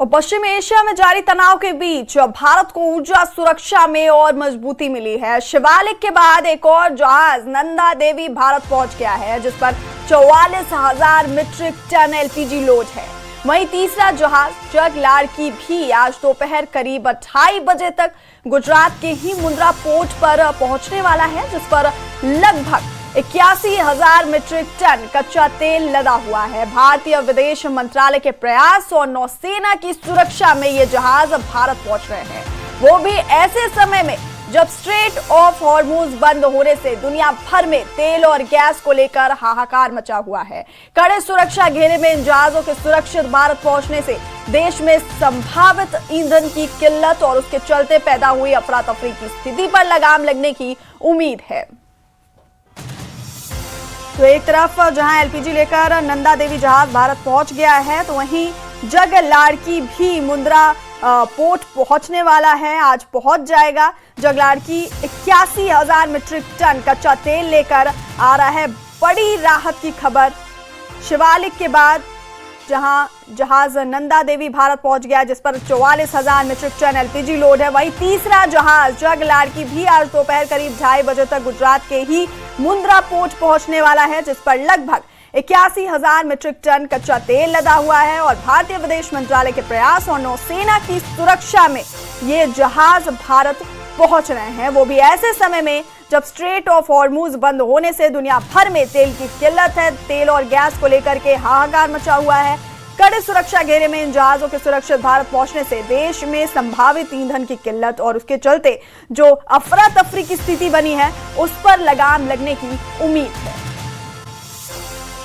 और पश्चिमी एशिया में जारी तनाव के बीच भारत को ऊर्जा सुरक्षा में और मजबूती मिली है। शिवालिक के बाद एक और जहाज नंदा देवी भारत पहुंच गया है, जिस पर 44,000 मीट्रिक टन एलपीजी लोड है। वहीं तीसरा जहाज जग लाड़की भी आज दोपहर करीब 2:30 बजे तक गुजरात के ही मुंद्रा पोर्ट पर पहुंचने वाला है, जिस पर लगभग 81,000 मीट्रिक टन कच्चा तेल लदा हुआ है। भारतीय विदेश मंत्रालय के प्रयास और नौसेना की सुरक्षा में ये जहाज भारत पहुंच रहे हैं, वो भी ऐसे समय में जब स्ट्रेट ऑफ हॉर्मुज बंद होने से दुनिया भर में तेल और गैस को लेकर हाहाकार मचा हुआ है। कड़े सुरक्षा घेरे में इन जहाजों के सुरक्षित भारत पहुंचने से देश में संभावित ईंधन की किल्लत और उसके चलते पैदा हुई अफरा तफरी की स्थिति पर लगाम लगने की उम्मीद है। तो एक तरफ जहां एलपीजी लेकर नंदा देवी जहाज भारत पहुंच गया है, तो वहीं जग लाड़की भी मुंद्रा पोर्ट पहुंचने वाला है, आज पहुंच जाएगा। जग लाड़की 81,000 मीट्रिक टन कच्चा तेल लेकर आ रहा है। बड़ी राहत की खबर, शिवालिक के बाद जहां जहाज नंदा देवी भारत पहुंच गया, जिस पर 44,000 मीट्रिक टन एलपीजी लोड है। वहीं तीसरा जहाज जग लाड़की भी आज दोपहर करीब 2:30 बजे तक गुजरात के ही मुंद्रा पोर्ट पहुंचने वाला है, जिस पर लगभग 81,000 मीट्रिक टन कच्चा तेल लदा हुआ है। और भारतीय विदेश मंत्रालय के प्रयास और नौसेना की सुरक्षा में ये जहाज भारत पहुंच रहे हैं, वो भी ऐसे समय में जब स्ट्रेट ऑफ हॉर्मुज बंद होने से दुनिया भर में तेल की किल्लत है। तेल और गैस को लेकर के हाहाकार मचा हुआ है। कड़े सुरक्षा घेरे में इन जहाजों के सुरक्षित भारत पहुंचने से देश में संभावित ईंधन की किल्लत और उसके चलते जो अफरा तफरी की स्थिति बनी है, उस पर लगाम लगने की उम्मीद है।